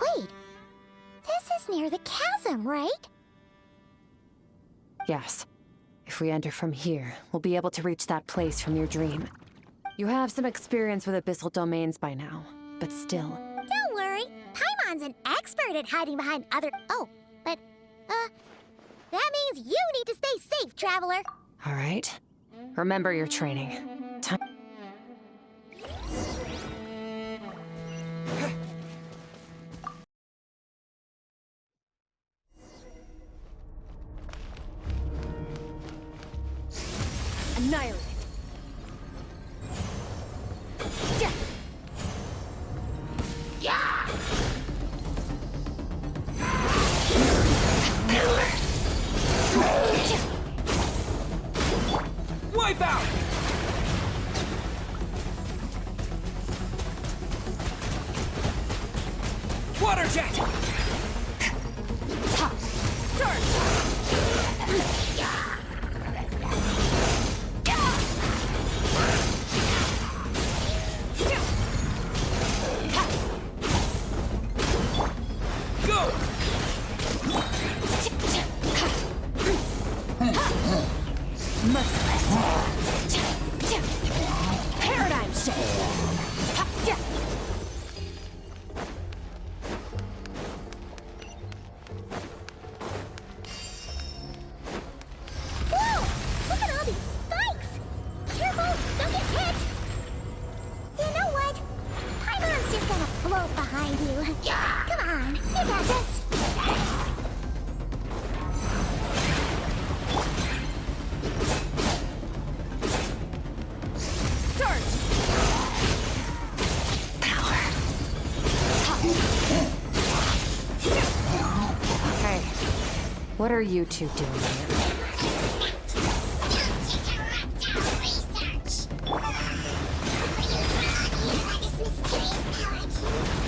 Wait, this is near the chasm, right? Yes. If we enter from here, we'll be able to reach that place from your dream. You have some experience with abyssal domains by now, but still. Don't worry, Paimon's an expert at hiding behind other— Oh, but, that means you need to stay safe, traveler. All right. Remember your training. Time. Annihilate it. Yeah! Wipe out! Water jet! Go! Merciless. Paradigm shift. Whoa! Look at all these spikes! Careful, don't get hit! You know what? Paimon's just gonna float behind you. Yeah! Come on, you got this! Hey, what are you two doing here?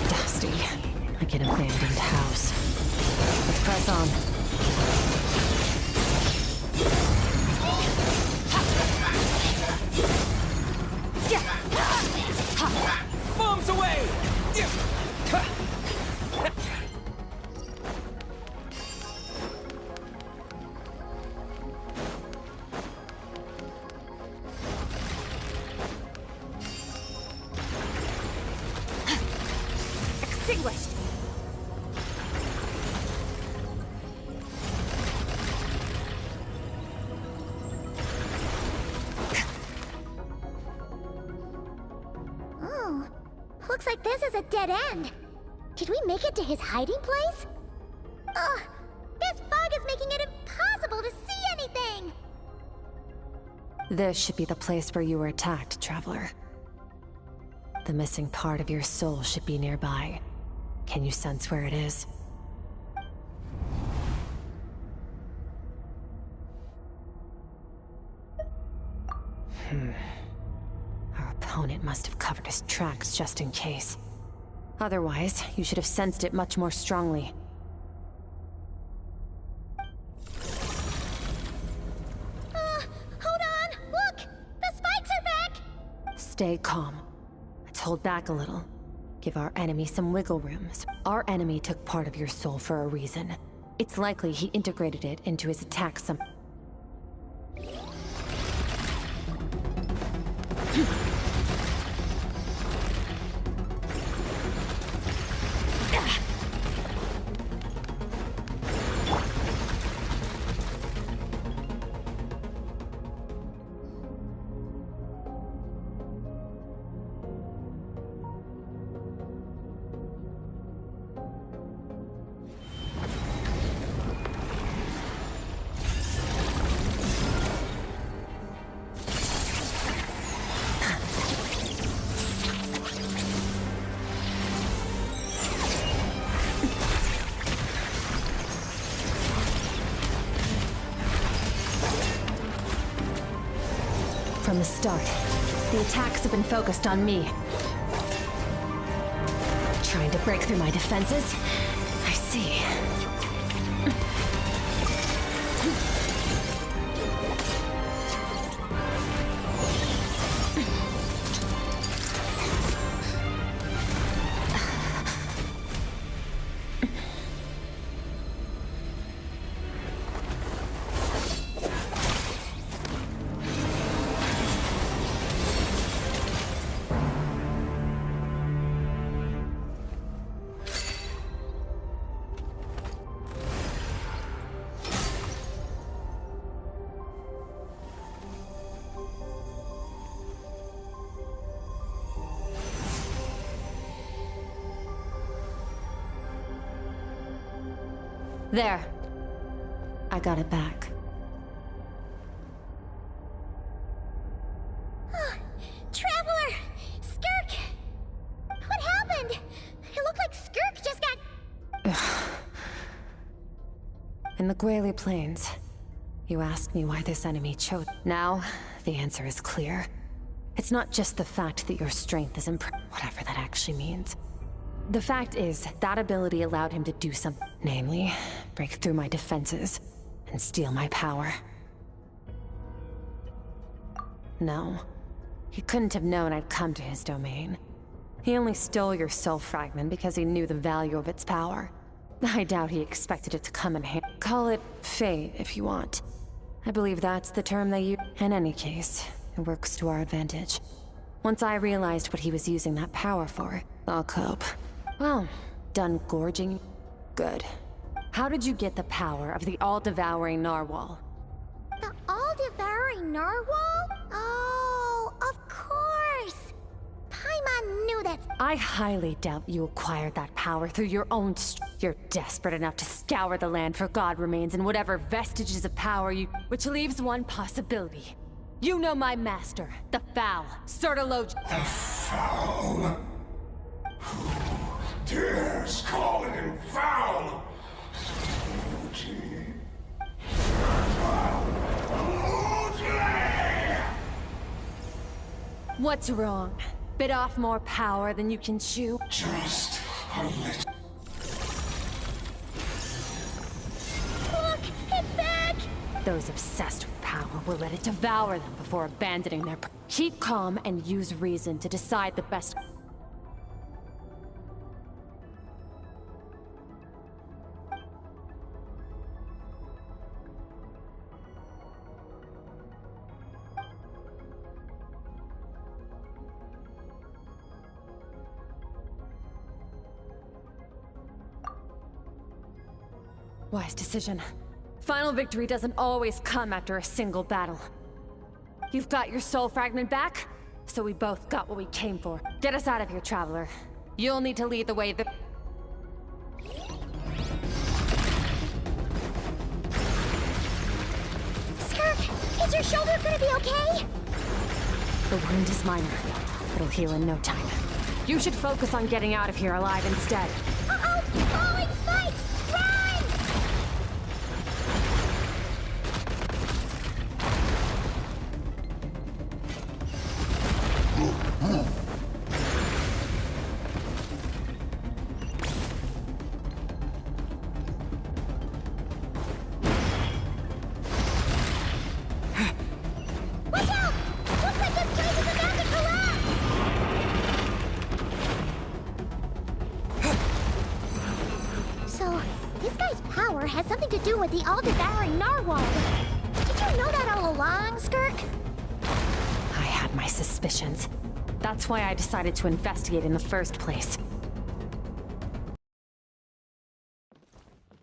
Dusty, like an abandoned house. Let's press on. Bombs away! Extinguished! Oh, looks like this is a dead end. Did we make it to his hiding place? Ugh, this fog is making it impossible to see anything! This should be the place where you were attacked, Traveler. The missing part of your soul should be nearby. Can you sense where it is? Our opponent must have covered his tracks just in case. Otherwise, you should have sensed it much more strongly. Hold on! Look! The spikes are back! Stay calm. Let's hold back a little. Give our enemy some wiggle room. Our enemy took part of your soul for a reason. It's likely he integrated it into his attack some... From the start, the attacks have been focused on me. Trying to break through my defenses? I see. There. I got it back. Traveler! Skirk! What happened? It looked like Skirk just got... In the Gwali Plains, you asked me why this enemy chose. Now, the answer is clear. It's not just the fact that your strength is whatever that actually means. The fact is, that ability allowed him to do something. Namely, break through my defenses and steal my power. No. He couldn't have known I'd come to his domain. He only stole your soul fragment because he knew the value of its power. I doubt he expected it to come in handy. Call it fate, if you want. I believe that's the term they use. In any case, it works to our advantage. Once I realized what he was using that power for, I'll cope. Well, done gorging? Good. How did you get the power of the all-devouring narwhal? The all-devouring narwhal? Oh, of course! Paimon knew that. I highly doubt you acquired that power through your own You're desperate enough to scour the land for god remains and whatever vestiges of power you... Which leaves one possibility. You know my master, the Foul, Certologian. The Foul? Who dares call him foul? What's wrong? Bit off more power than you can chew? Just a little. Look! It's back! Those obsessed with power will let it devour them before abandoning their... Keep calm and use reason to decide the best... Wise decision. Final victory doesn't always come after a single battle. You've got your soul fragment back, so we both got what we came for. Get us out of here, Traveler. You'll need to lead the way. Skirk, is your shoulder gonna be okay? The wound is minor. It'll heal in no time. You should focus on getting out of here alive instead. Uh-oh! Falling spikes! Run! Watch out! Looks like this place is about to collapse! So, this guy's power has something to do with the all-devouring narwhal. Did you know that all along, Skirk? I had my suspicions. That's why I decided to investigate in the first place.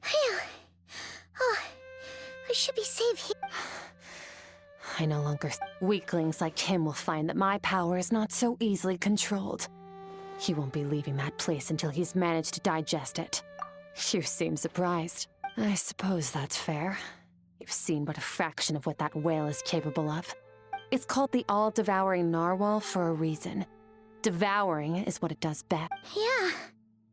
Phew. Oh, I should be safe here. I no longer... Weaklings like him will find that my power is not so easily controlled. He won't be leaving that place until he's managed to digest it. You seem surprised. I suppose that's fair. You've seen but a fraction of what that whale is capable of. It's called the all-devouring narwhal for a reason. Devouring is what it does best. Yeah.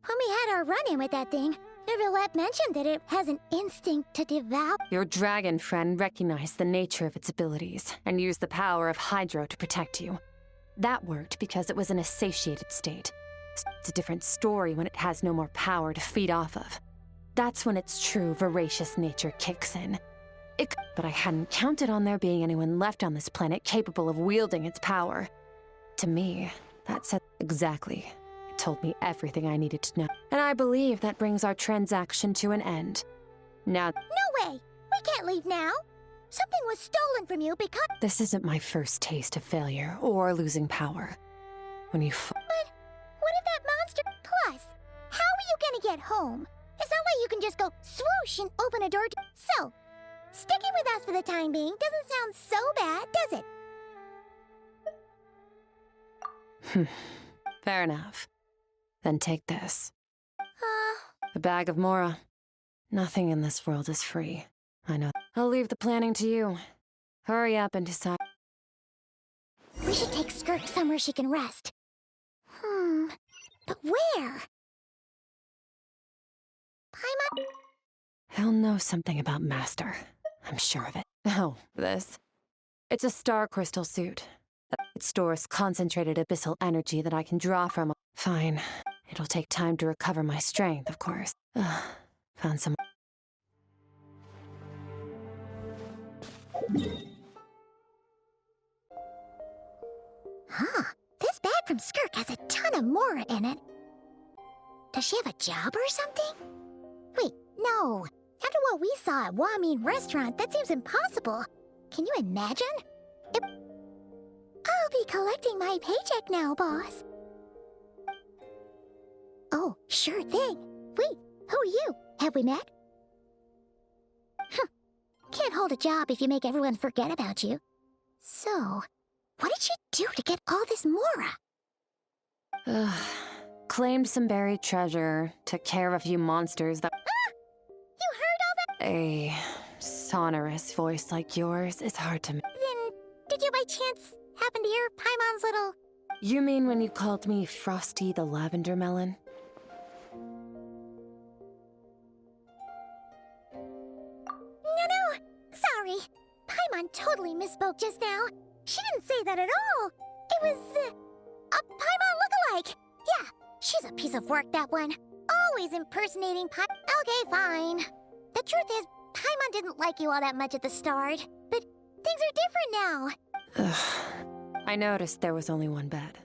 When we had our run-in with that thing, Neuvillete mentioned that it has an instinct to devour. Your dragon friend recognized the nature of its abilities and used the power of Hydro to protect you. That worked because it was in a satiated state. It's a different story when it has no more power to feed off of. That's when its true voracious nature kicks in. But I hadn't counted on there being anyone left on this planet capable of wielding its power. To me, that said exactly. It told me everything I needed to know. And I believe that brings our transaction to an end. Now... No way! We can't leave now! Something was stolen from you because... This isn't my first taste of failure or losing power. When you But what if that monster... Plus, how are you gonna get home? It's not like you can just go swoosh and open a door to... So, sticking with us for the time being doesn't sound so bad, does it? Fair enough. Then take this. Uh... A bag of Mora. Nothing in this world is free. I know. I'll leave the planning to you. Hurry up and decide. We should take Skirk somewhere she can rest. But where? Paimon? He'll know something about Master. I'm sure of it. Oh, this. It's a star crystal suit. It stores concentrated abyssal energy that I can draw from. Fine. It'll take time to recover my strength, of course. Found some. Huh. This bag from Skirk has a ton of Mora in it. Does she have a job or something? Wait, no. After what we saw at Wamin Restaurant, that seems impossible. Can you imagine? I'll be collecting my paycheck now, boss. Oh, sure thing. Wait, who are you? Have we met? Can't hold a job if you make everyone forget about you. So, what did you do to get all this Mora? Claimed some buried treasure, took care of a few monsters that— You heard all that? A sonorous voice like yours is hard to— Then, did you by chance happen to hear Paimon's little— You mean when you called me Frosty the Lavender Melon? No, sorry. Paimon totally misspoke just now. She didn't say that at all. It was, a Paimon lookalike. Yeah, she's a piece of work, that one. Always impersonating Okay, fine. The truth is, Paimon didn't like you all that much at the start, but things are different now. I noticed there was only one bed.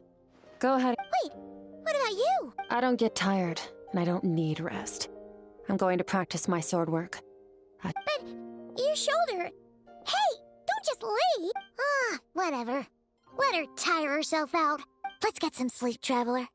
Go ahead. Wait, what about you? I don't get tired, and I don't need rest. I'm going to practice my sword work. But your shoulder... Hey, don't just leave. Whatever. Let her tire herself out. Let's get some sleep, Traveler.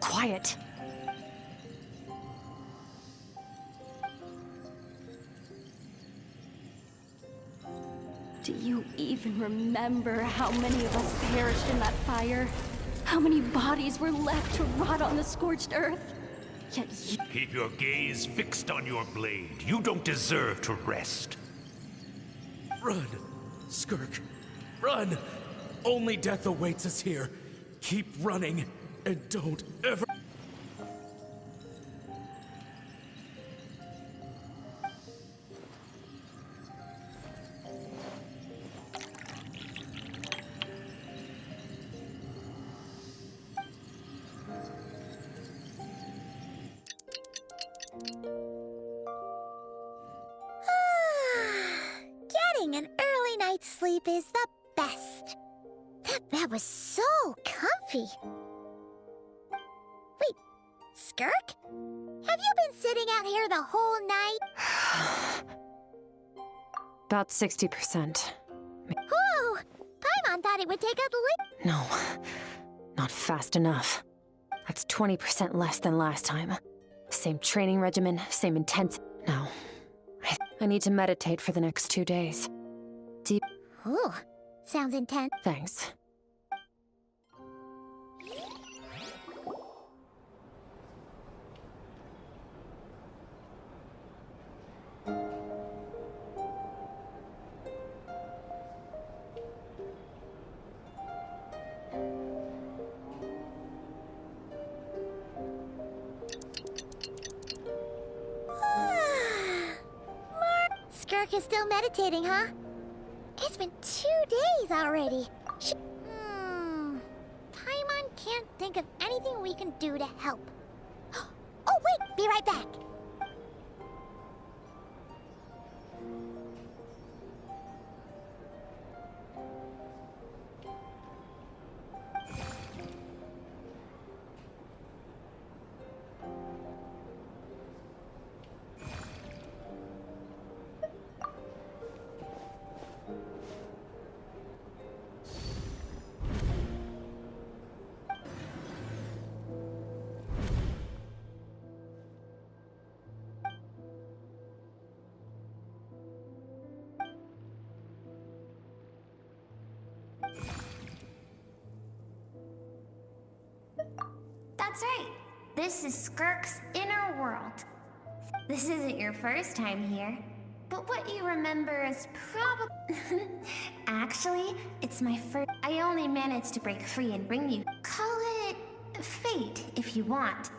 Quiet. Do you even remember how many of us perished in that fire? How many bodies were left to rot on the scorched earth? Yet you— Keep your gaze fixed on your blade. You don't deserve to rest. Run, Skirk. Run! Only death awaits us here. Keep running, and don't ever... Getting an early night's sleep is the best. That bed was so comfy. Wait, Skirk? Have you been sitting out here the whole night? About 60%. Whoa! Paimon thought it would take a leap. No, not fast enough. That's 20% less than last time. Same training regimen, same intense— No. I need to meditate for the next 2 days. Deep— Ooh, sounds intense. Thanks. Skirk is still meditating, huh? It's been 2 days already. Paimon can't think of anything we can do to help. Oh, wait! Be right back! That's right. This is Skirk's inner world. This isn't your first time here, but what you remember is probably... Actually, it's my first... I only managed to break free and bring you... Call it... fate, if you want.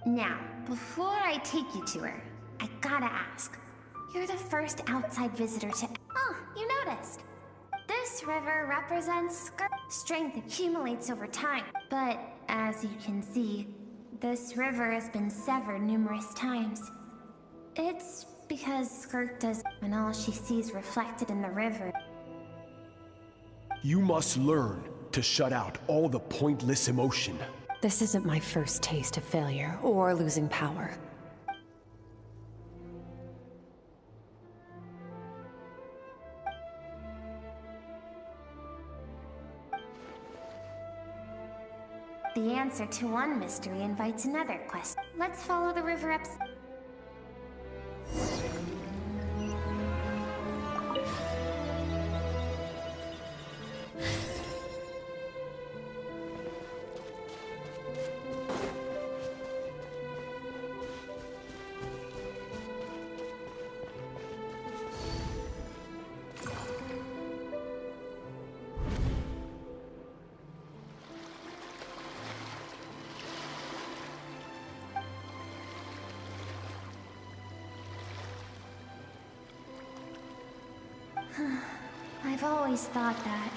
Now, before I take you to her, I gotta ask. You're the first outside visitor to... Oh, you noticed. This river represents Skirk. Strength accumulates over time, but as you can see, this river has been severed numerous times. It's because Skirk does, and all she sees reflected in the river. You must learn to shut out all the pointless emotion. This isn't my first taste of failure or losing power. The answer to one mystery invites another question. Let's follow the river up. I've always thought that,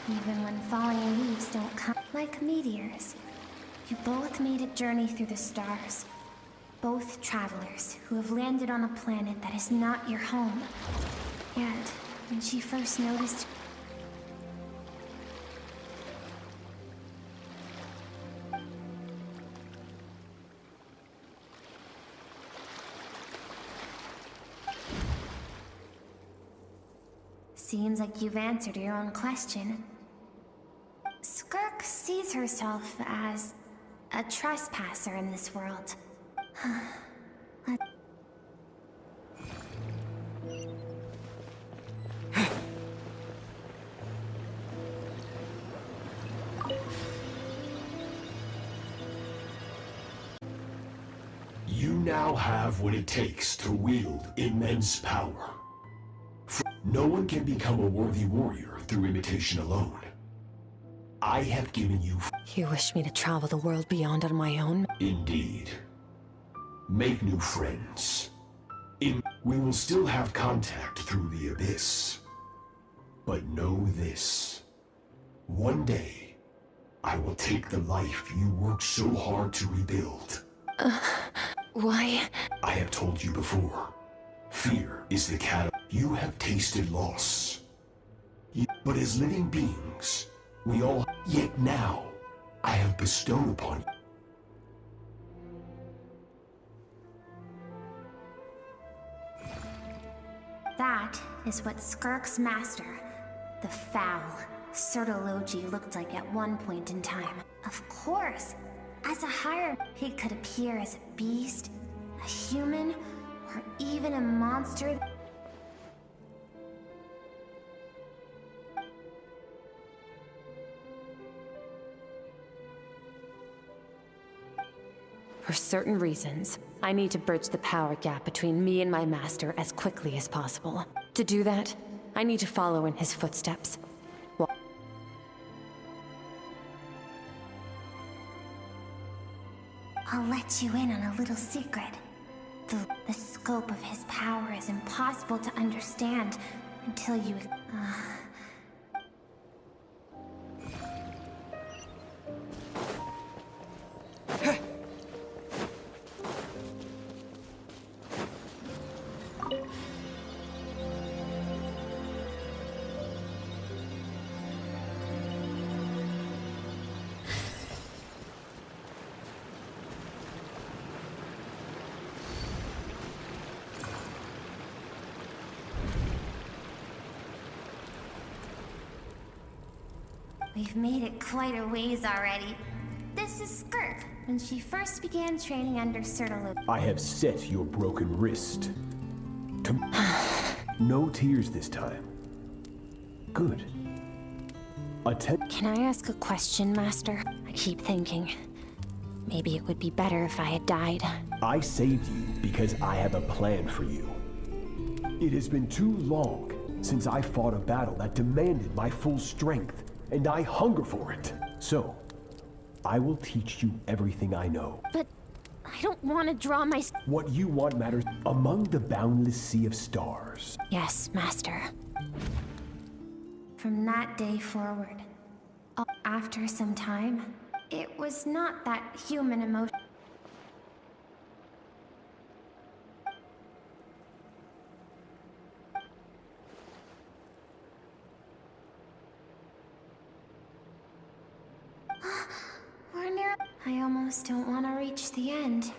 even when falling leaves don't come like meteors, you both made a journey through the stars. Both travelers who have landed on a planet that is not your home. Yet, when she first noticed... Seems like you've answered your own question. Skirk sees herself as a trespasser in this world. You now have what it takes to wield immense power. No one can become a worthy warrior through imitation alone. I have given you... You wish me to travel the world beyond on my own? Indeed. Make new friends. We will still have contact through the abyss. But know this. One day, I will take the life you worked so hard to rebuild. Why? I have told you before. Fear is the cat. You have tasted loss. But as living beings, we all... Yet now, I have bestowed upon you. That is what Skirk's master, the foul Certology, looked like at one point in time. Of course, as a higher, he could appear as a beast, a human, or even a monster. For certain reasons, I need to bridge the power gap between me and my master as quickly as possible. To do that, I need to follow in his footsteps. I'll let you in on a little secret. The scope of his power is impossible to understand until you... We've made it quite a ways already. This is Skirk, when she first began training under Certology. I have set your broken wrist. No tears this time. Good. Can I ask a question, Master? I keep thinking, Maybe it would be better if I had died. I saved you because I have a plan for you. It has been too long since I fought a battle that demanded my full strength, and I hunger for it. So, I will teach you everything I know. But I don't want to draw my... What you want matters among the boundless sea of stars. Yes, Master. From that day forward, after some time, it was not that human emotion. We're near. I almost don't want to reach the end.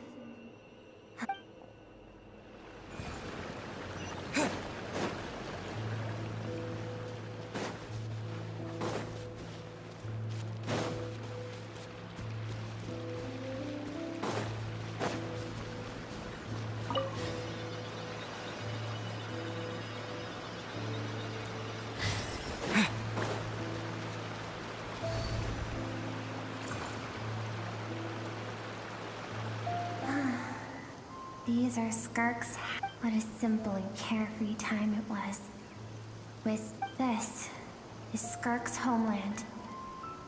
These are Skirk's. What a simple and carefree time it was. This is Skirk's homeland.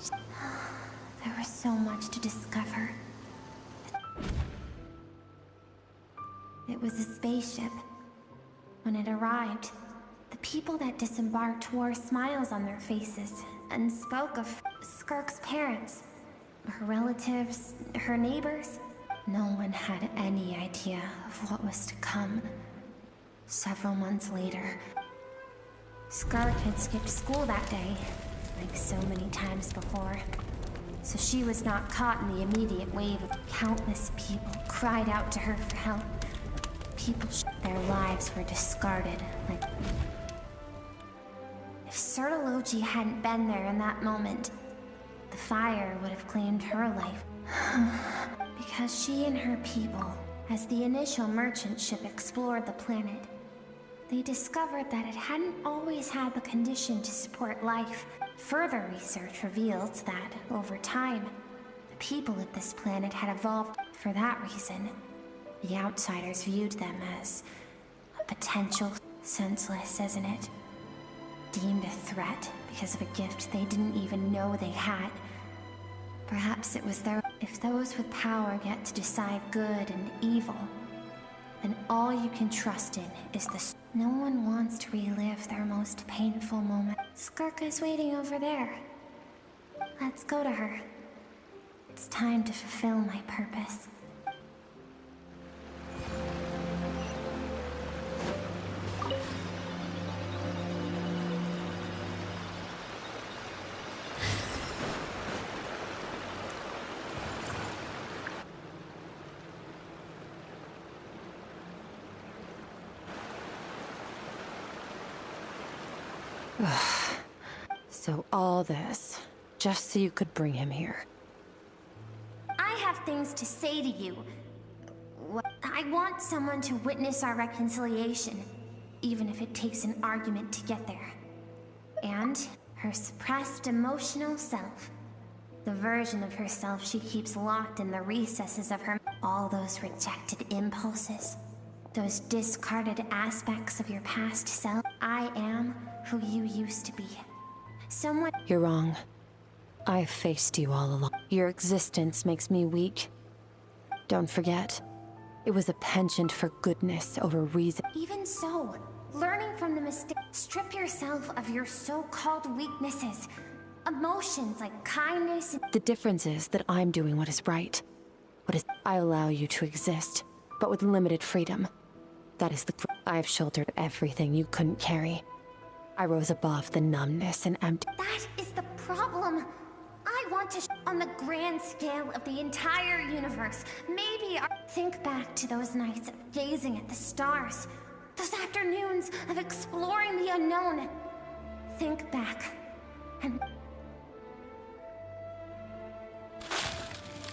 There was so much to discover. It was a spaceship. When it arrived, the people that disembarked wore smiles on their faces and spoke of Skirk's parents, her relatives, her neighbors. No one had any idea of what was to come. Several months later, Skirk had skipped school that day, like so many times before. So she was not caught in the immediate wave of countless people cried out to her for help. Their lives were discarded like... If Certology hadn't been there in that moment, the fire would have claimed her life. Because she and her people, as the initial merchant ship explored the planet, they discovered that it hadn't always had the condition to support life. Further research revealed that, over time, the people of this planet had evolved. For that reason, the outsiders viewed them as a potential... Senseless, isn't it? Deemed a threat because of a gift they didn't even know they had. Perhaps it was their... If those with power get to decide good and evil, then all you can trust in is the... No one wants to relive their most painful moment. Skirk is waiting over there. Let's go to her. It's time to fulfill my purpose. So all this, just so you could bring him here. I have things to say to you. I want someone to witness our reconciliation, even if it takes an argument to get there. And her suppressed emotional self. The version of herself she keeps locked in the recesses of her... All those rejected impulses. Those discarded aspects of your past self. I am who you used to be. Someone... You're wrong. I've faced you all along. Your existence makes me weak. Don't forget, it was a penchant for goodness over reason. Even so, learning from the mistake... Strip yourself of your so-called weaknesses. Emotions like kindness and... The difference is that I'm doing what is right. I allow you to exist, but with limited freedom. That is the... I've shouldered everything you couldn't carry. I rose above the numbness and empty... That is the problem. I want to on the grand scale of the entire universe. Maybe think back to those nights of gazing at the stars. Those afternoons of exploring the unknown. Think back and...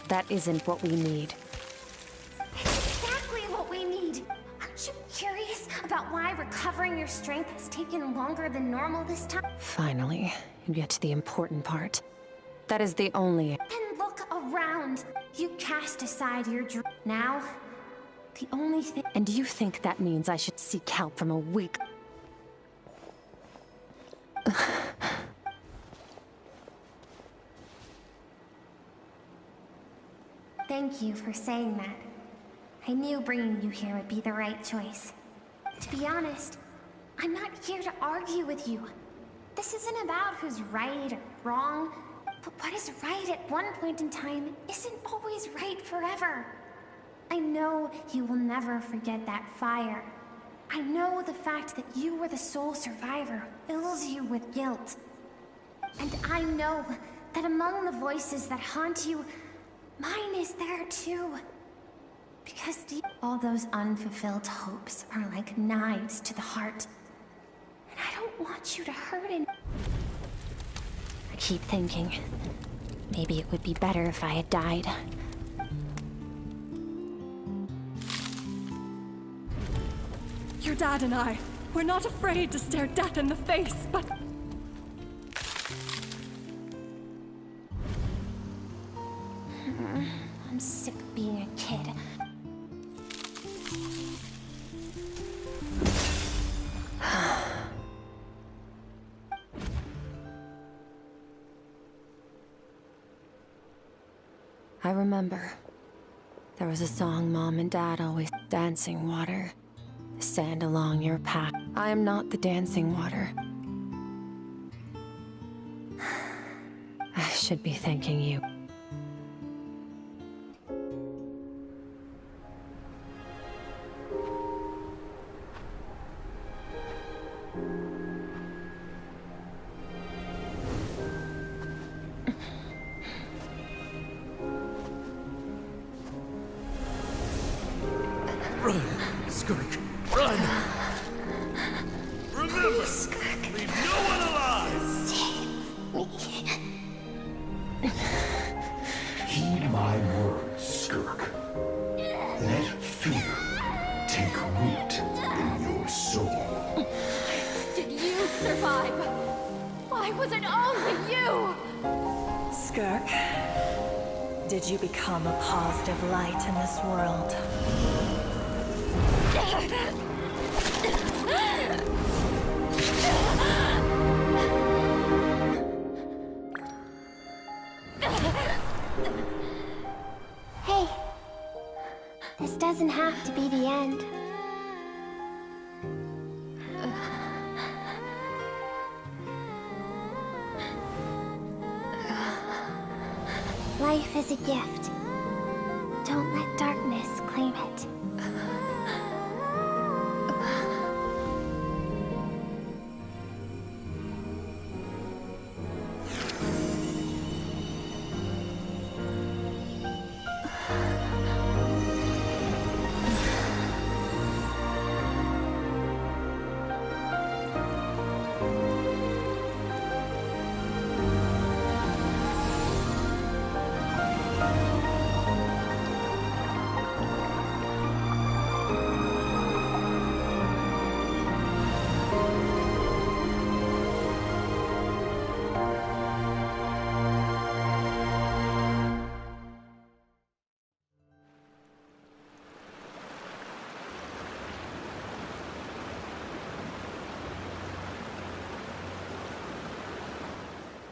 That isn't what we need. It's exactly what we need. Aren't you curious about why recovering your strength has taken longer than normal this time? Finally, you get to the important part. That is the only... Then look around. You cast aside your now, the only thing— And you think that means I should seek help from a weak... Thank you for saying that. I knew bringing you here would be the right choice. To be honest, I'm not here to argue with you. This isn't about who's right or wrong, but what is right at one point in time isn't always right forever. I know you will never forget that fire. I know the fact that you were the sole survivor fills you with guilt. And I know that among the voices that haunt you, mine is there too. Because all those unfulfilled hopes are like knives to the heart. And I don't want you to hurt it. I keep thinking, maybe it would be better if I had died. Your dad and I, we're not afraid to stare death in the face, but... I'm sick of being a kid. I remember. There was a song Mom and Dad always— Dancing water, the sand along your path. I am not the dancing water. I should be thanking you. Run, Skirk, run! Remember, leave no one alive! Heed my words, Skirk. Let fear take root in your soul. Did you survive? Why was it only you? Skirk, did you become a positive light in this world? Hey, this doesn't have to be the end. Life is a gift. Don't let darkness claim it.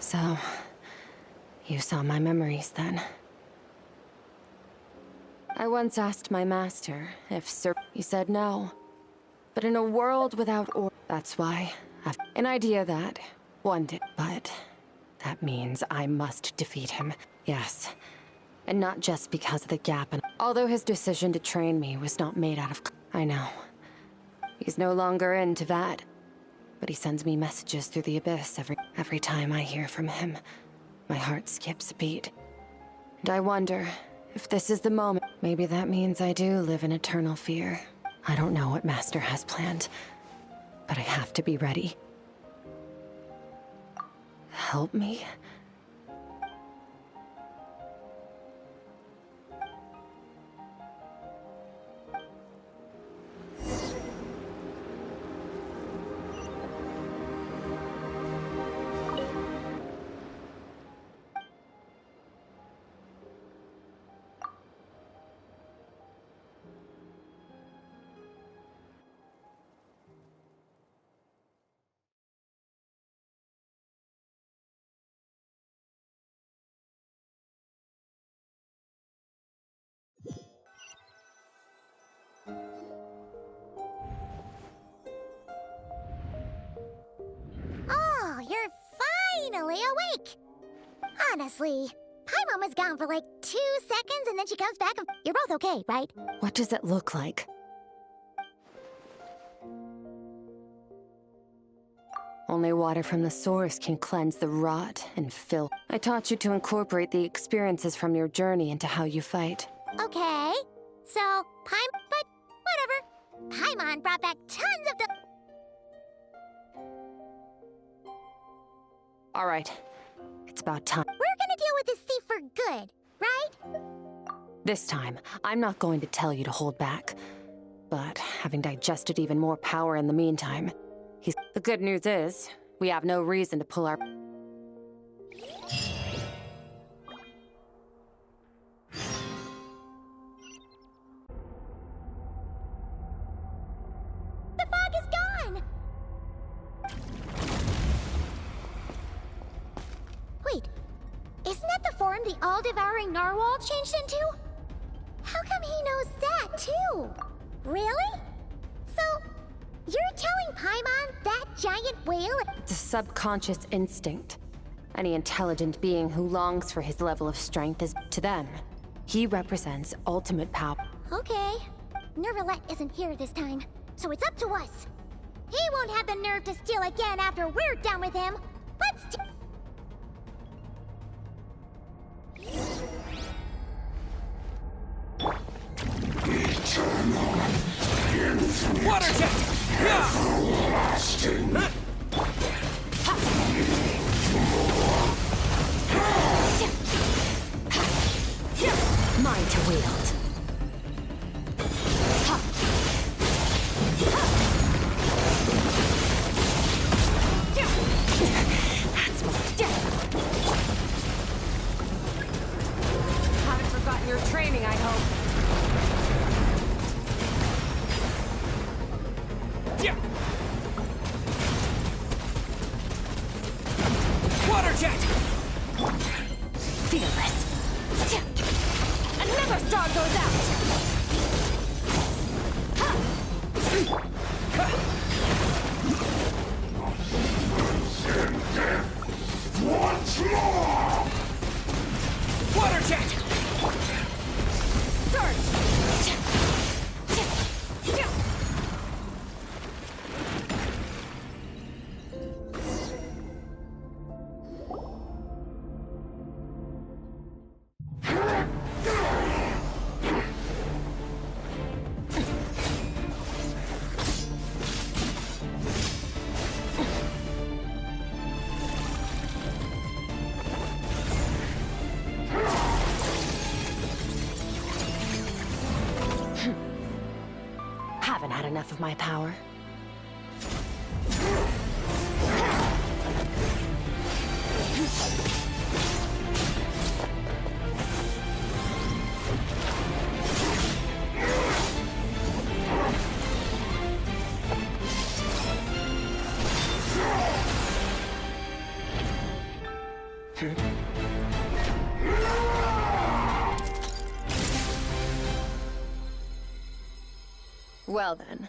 So, you saw my memories then. I once asked my master if he said no. But in a world without that's why I've an idea that one day. But that means I must defeat him. Yes. And not just because of the gap in— Although his decision to train me was not made out of— I know. He's no longer into that. But he sends me messages through the abyss every time I hear from him. My heart skips a beat. And I wonder if this is the moment. Maybe that means I do live in eternal fear. I don't know what Master has planned, but I have to be ready. Help me? Honestly, Paimon was gone for like 2 seconds and then she comes back and you're both okay, right? What does it look like? Only water from the source can cleanse the rot and filth. I taught you to incorporate the experiences from your journey into how you fight. Okay, so but whatever. Paimon brought back tons of All right, it's about time. We're gonna deal with this thief for good, right? This time, I'm not going to tell you to hold back. But having digested even more power in the meantime, the good news is, we have no reason to pull our... The fog is gone! Wait, isn't that the form the all-devouring narwhal changed into? How come he knows that, too? Really? So, you're telling Paimon that giant whale... It's a subconscious instinct. Any intelligent being who longs for his level of strength is to them. He represents ultimate power. Okay. Neuvillete isn't here this time, so it's up to us. He won't have the nerve to steal again after we're done with him. Let's Water jet! Mine to wield. That's my... Haven't forgotten your training, I hope. Water jet! Fearless. Another star goes out! Once more! Water jet! Surge! Haven't had enough of my power. Well then,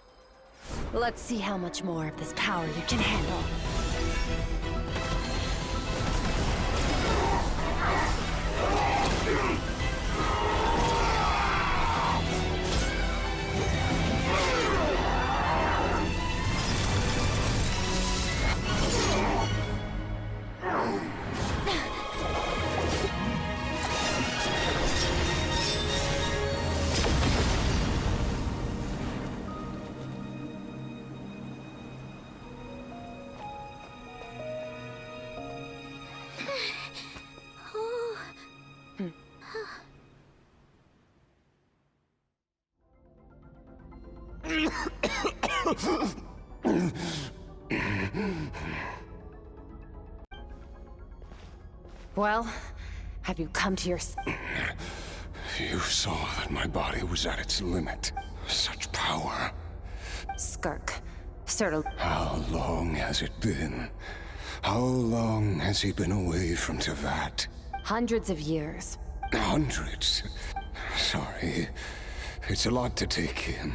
let's see how much more of this power you can handle. Well, have you come to your... You saw that my body was at its limit. Such power. Skirk, certainly... How long has it been? How long has he been away from Tevat? Hundreds of years. Hundreds? Sorry. It's a lot to take in.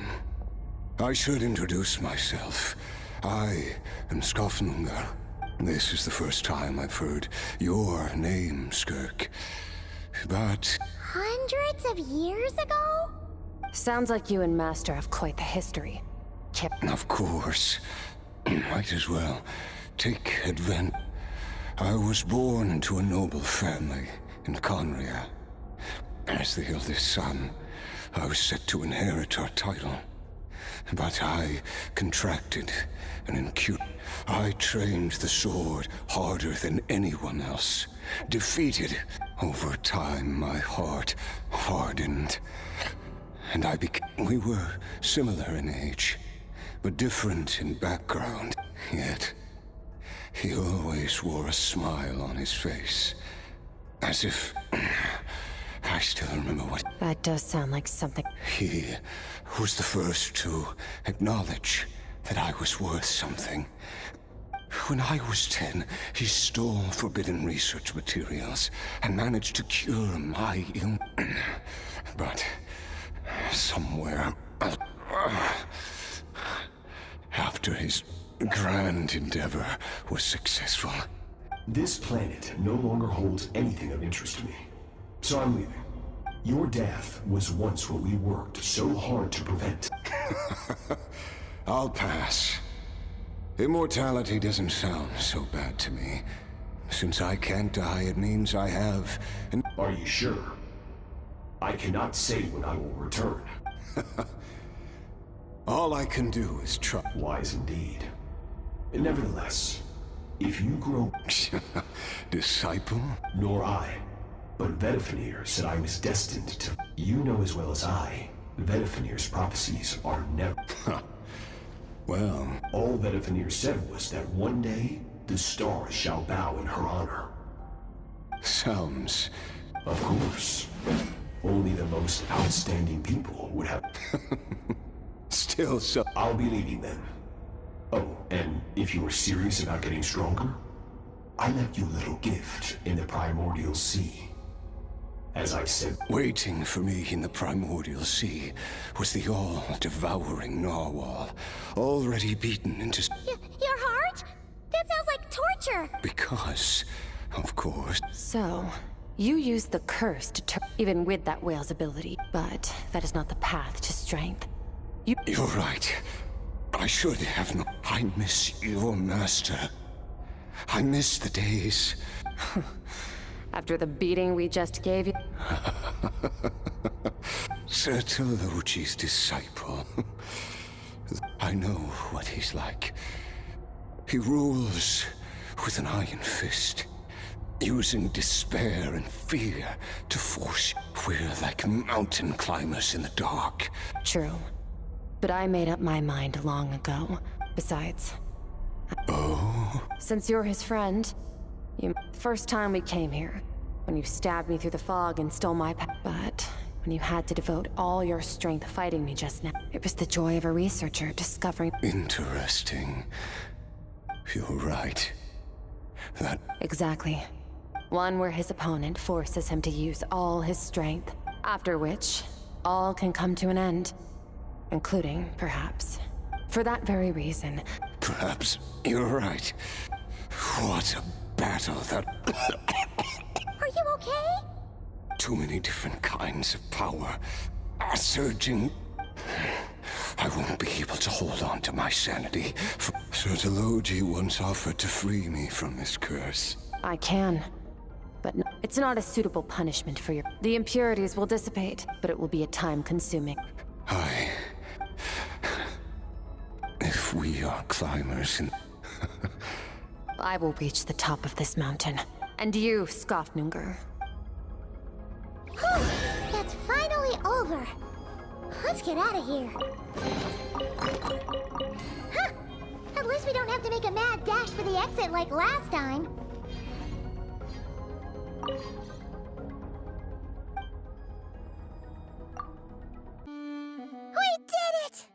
I should introduce myself. I am Skofnungar. This is the first time I've heard your name, Skirk. But... Hundreds of years ago? Sounds like you and Master have quite the history. Of course. Might as well take advantage. I was born into a noble family in Conria. As the eldest son, I was set to inherit our title. But I contracted an acute... I trained the sword harder than anyone else. Defeated. Over time, my heart hardened. And I became... We were similar in age, but different in background. Yet, he always wore a smile on his face. As if... I still remember what... That does sound like something... He was the first to acknowledge that I was worth something. When I was 10, he stole forbidden research materials and managed to cure my ill... But... somewhere... after his grand endeavor was successful... This planet no longer holds anything of interest to me. So I'm leaving. Your death was once what we worked so hard to prevent. I'll pass. Immortality doesn't sound so bad to me. Since I can't die, it means I have... Are you sure? I cannot say when I will return. All I can do is try. Wise indeed. Nevertheless, if you grow... Disciple? Nor I. But Vedifenir said I was destined to... You know as well as I, Vedifenir's prophecies are never... Well... All Vedifenir said was that one day, the stars shall bow in her honor. Sounds... Of course. Only the most outstanding people would have... Still so... I'll be leaving then. Oh, and if you were serious about getting stronger, I left you a little gift in the Primordial Sea. As I said... Waiting for me in the Primordial Sea was the all-devouring narwhal, already beaten into... Your heart? That sounds like torture! Because, of course... So, you used the curse to turn... Even with that whale's ability, but that is not the path to strength. You're right. I should have no... I miss your master. I miss the days... After the beating we just gave you? Sertologi's disciple. I know what he's like. He rules with an iron fist, using despair and fear to force you. We're like mountain climbers in the dark. True. But I made up my mind long ago. Besides... Oh? Since you're his friend, the first time we came here, when you stabbed me through the fog and stole my but when you had to devote all your strength fighting me just now, it was the joy of a researcher discovering... Interesting. You're right. That... Exactly. One where his opponent forces him to use all his strength, after which, all can come to an end. Including, perhaps, for that very reason... Perhaps you're right. What a battle that... Are you okay? Too many different kinds of power are surging. I won't be able to hold on to my sanity. Sertologi once offered to free me from this curse. I can. But it's not a suitable punishment for your... The impurities will dissipate, but it will be a time-consuming... If we are climbers in... I will reach the top of this mountain. And you, Skofnunger. That's finally over. Let's get out of here. Huh! At least we don't have to make a mad dash for the exit like last time. We did it!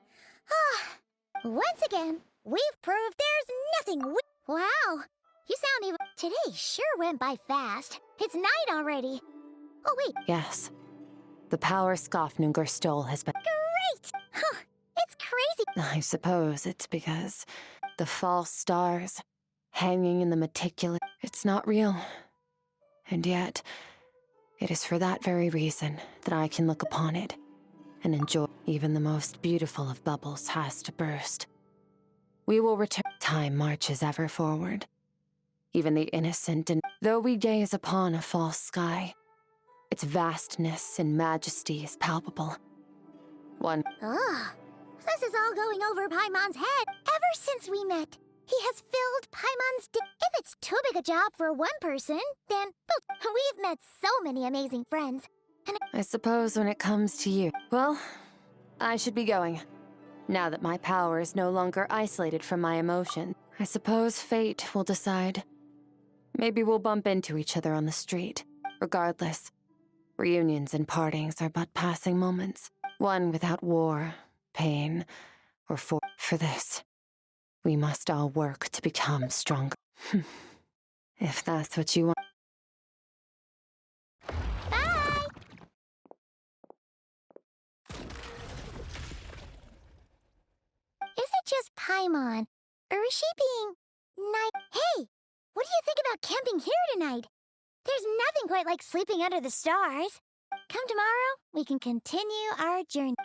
Once again, we've proved there's nothing Wow! You sound even... Today sure went by fast. It's night already. Oh, wait. Yes. The power Skofnunger stole has been... Great! Huh. It's crazy. I suppose it's because the false stars hanging in the meticulous. It's not real. And yet, it is for that very reason that I can look upon it and enjoy. Even the most beautiful of bubbles has to burst. We will return. Time marches ever forward. Even the innocent, and though we gaze upon a false sky, its vastness and majesty is palpable. Ugh. This is all going over Paimon's head. Ever since we met, he has filled Paimon's If it's too big a job for one person, then we've met so many amazing friends. And I suppose when it comes to you, well, I should be going. Now that my power is no longer isolated from my emotion, I suppose fate will decide. Maybe we'll bump into each other on the street. Regardless, reunions and partings are but passing moments. One without war, pain, or for this. We must all work to become stronger. If that's what you want. bye! Is it just Paimon? Or is she being Hey! What do you think about camping here tonight? There's nothing quite like sleeping under the stars. Come tomorrow, we can continue our journey.